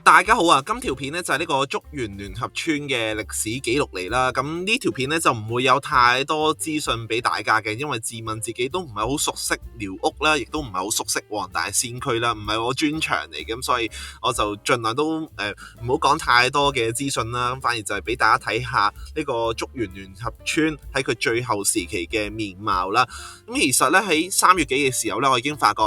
大家好啊！今條片咧就係呢個竹園聯合村嘅歷史記錄嚟啦。咁呢條片咧就唔會有太多資訊俾大家嘅，因為自問自己都唔係好熟悉寮屋啦，亦都唔係好熟悉黃大仙區啦，唔係我專長嚟嘅，咁所以我就盡量都唔好講太多嘅資訊啦。咁反而就係俾大家睇下呢個竹園聯合村喺佢最後時期嘅面貌啦。咁其實咧喺3月幾嘅時候咧，我已經發覺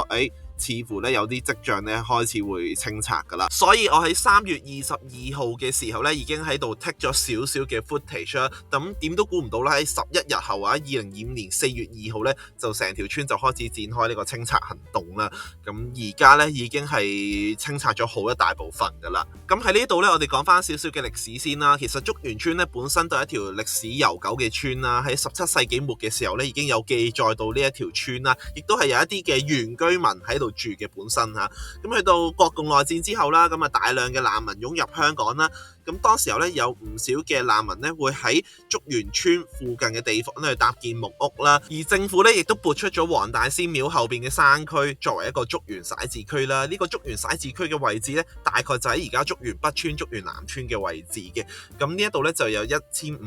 似乎咧有啲跡象咧開始會清拆噶啦，所以我喺3月22號嘅時候咧已經喺度 take 咗少少嘅 footage 啦。咁點都估唔到啦，喺11日後啊，2025年4月2號咧就成條村就開始展開呢個清拆行動啦。咁而家咧已經係清拆咗好一大部分噶啦。咁喺呢度咧，我哋講翻少少嘅歷史先啦。其實竹園村咧本身都係一條歷史悠久嘅村啦，喺17世紀末嘅時候咧已經有記載到呢一條村啦，亦都係有一啲嘅原居民喺度住嘅本身嚇。咁去到國共內戰之後啦，咁啊大量嘅難民湧入香港啦。咁當時候咧有唔少嘅難民咧會喺竹園村附近嘅地方去搭建木屋啦，而政府咧亦都撥出咗黃大仙廟後邊嘅山區作為一個竹園徙置區啦。呢個竹園徙置區嘅位置咧，大概就喺而家竹園北村、竹園南村嘅位置嘅。咁呢一度咧就有1500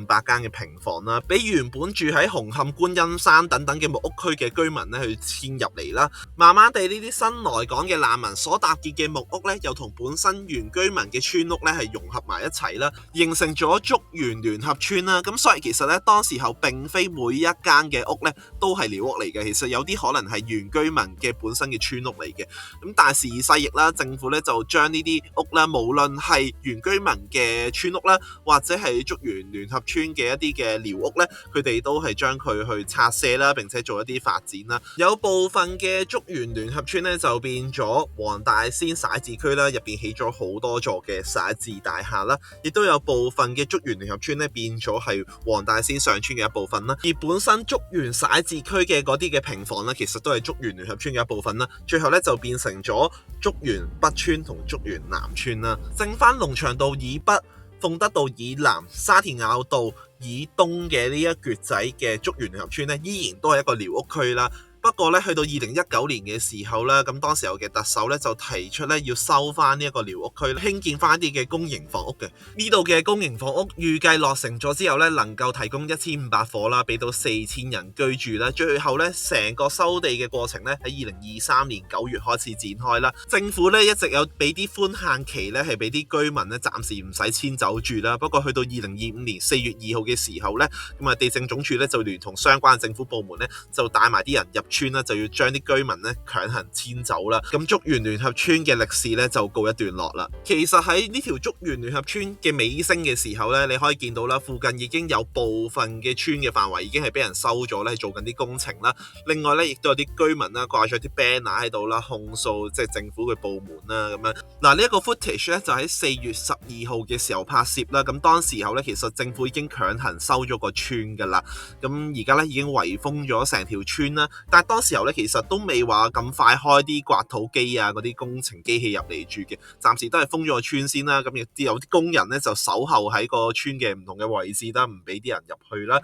間嘅平房啦，俾原本住喺紅磡觀音山等等嘅木屋區嘅居民咧去遷入嚟啦。慢慢地呢啲新來港嘅難民所搭建嘅木屋咧，又同本身原居民嘅村屋咧係融合埋一齊啦，形成咗竹園聯合村啦。咁所以其實咧，當時候並非每一間嘅屋咧都係寮屋嚟嘅，其實有啲可能係原居民嘅本身嘅村屋嚟嘅。咁但係時移世易啦，政府咧就將呢啲屋啦，無論係原居民嘅村屋啦，或者係竹園聯合村嘅一啲嘅寮屋咧，佢哋都係將佢去拆卸啦，並且做一啲發展啦。有部分嘅竹園聯合村咧就變咗黃大仙徙置區啦，入邊起咗好多座嘅徙置大廈啦。亦都有部分嘅竹園聯合村咧變咗係黃大仙上村嘅一部分啦，而本身竹園徙置區嘅嗰啲嘅平房咧，其實都係竹園聯合村嘅一部分啦。最後咧就變成咗竹園北村同竹園南村啦，剩翻龍翔道以北、鳳德道以南、沙田坳道以東嘅呢一橛仔嘅竹園聯合村咧，依然都係一個寮屋區啦。不過咧，去到2019年嘅時候咧，咁當時候嘅特首咧就提出咧要收翻呢一個寮屋區，興建翻一啲嘅公營房屋嘅。呢度嘅公營房屋預計落成咗之後咧，能夠提供1500伙啦，俾到4000人居住啦。最後咧，成個收地嘅過程咧喺2023年9月開始展開啦。政府咧一直有俾啲寬限期咧，係俾啲居民咧暫時唔使遷走住啦。不過去到2025年4月2號嘅時候咧，咁啊地政總署咧就聯同相關政府部門咧就帶埋啲人入村啦，就要將啲居民咧強行遷走啦。咁竹園聯合村嘅歷史咧就告一段落啦。其實喺呢條竹園聯合村嘅尾聲嘅時候咧，你可以見到啦，附近已經有部分嘅村嘅範圍已經係俾人收咗咧，做緊啲工程啦。另外咧，亦都有啲居民啦掛咗啲 banner 喺度啦，控訴即係政府嘅部門啦咁樣。嗱，呢一個 footage 咧就喺4月12號嘅時候拍攝啦。咁當時候咧，其實政府已經強行收咗個村噶啦。咁而家咧已經圍封咗成條村啦，但係當時候咧，其實都未話咁快開啲刮土機啊，嗰啲工程機器入嚟住嘅，暫時都係封咗個村先啦。咁亦有啲工人咧就守候喺個村嘅唔同嘅位置啦，唔俾啲人入去啦。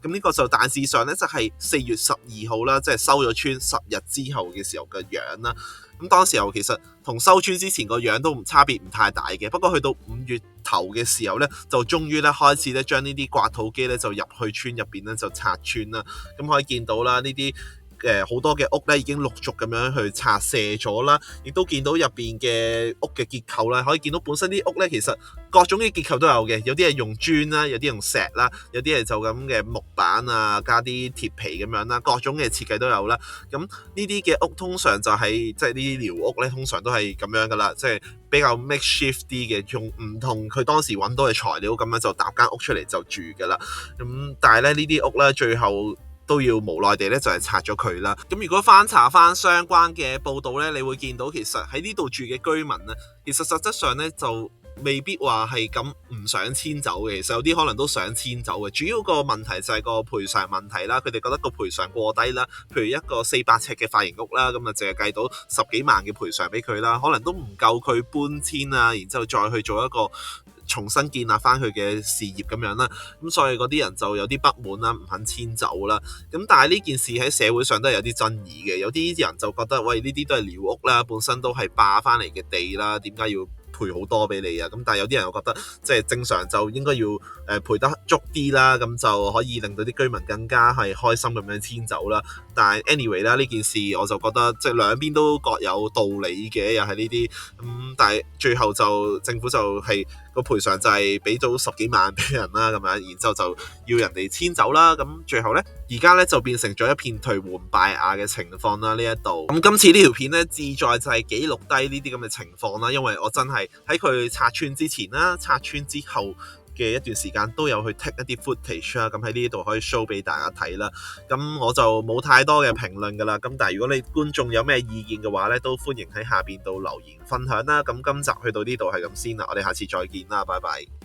咁呢個就大致上咧就係4月12號啦，即係收咗村10日之後嘅時候嘅樣啦。咁當時候其實同收村之前個樣都差別唔太大嘅，不過去到5月頭嘅時候咧，就終於咧開始咧將呢啲刮土機咧就入去村入邊咧就拆村啦。咁可以見到啦，呢啲好多嘅屋咧已經陸續咁樣去拆卸咗啦，亦都見到入邊嘅屋嘅結構啦，可以見到本身啲屋咧其實各種嘅結構都有嘅，有啲係用磚啦，有啲用石啦，有啲係就咁嘅木板啊，加啲鐵皮咁樣啦，各種嘅設計都有啦。咁呢啲嘅屋通常就係即係呢啲寮屋咧，通常都係咁樣噶啦，即係比較 makeshift 啲嘅，用唔同佢當時揾到嘅材料咁樣就搭間屋出嚟就住噶啦。咁但係咧呢啲屋咧最後都要無奈地咧就係拆咗佢啦。咁如果翻查翻相關嘅報道咧，你會見到其實喺呢度住嘅居民咧，其實實質上咧就未必話係咁唔想遷走嘅，其實有啲可能都想遷走嘅。主要個問題就係個賠償問題啦，佢哋覺得個賠償過低啦。譬如一個400尺嘅髮型屋啦，咁啊淨係計到10幾萬嘅賠償俾佢啦，可能都唔夠佢搬遷啊，然之後再去做一個重新建立翻佢嘅事業咁樣啦，咁所以嗰啲人就有啲不滿啦，唔肯遷走啦。咁但係呢件事喺社會上都係有啲爭議嘅，有啲人就覺得喂，呢啲都係寮屋啦，本身都係霸翻嚟嘅地啦，點解要賠好多俾你啊。咁但係有啲人我覺得即係正常就應該要賠得足啲啦，咁就可以令到啲居民更加係開心咁樣遷走啦。但係 anyway 啦，呢件事我就覺得即係兩邊都各有道理嘅，又係呢啲咁，但係最後就政府就係個賠償就係俾咗10幾萬俾人啦，咁樣，然之後就要人哋遷走啦。咁最後呢，而家呢就變成咗一片頹垣敗瓦嘅情況啦。呢一度咁今次呢條片呢，志在就係記錄低呢啲咁嘅情況啦，因為我真係喺佢拆穿之前啦、拆穿之後嘅一段時間都有去 take 一啲 footage 啦，咁喺呢度可以 show 俾大家睇啦。咁我就冇太多嘅評論噶啦。咁但係如果你觀眾有咩意見嘅話呢，都歡迎喺下邊度留言分享啦。咁今集去到呢度係咁先啦，我哋下次再見啦，拜拜。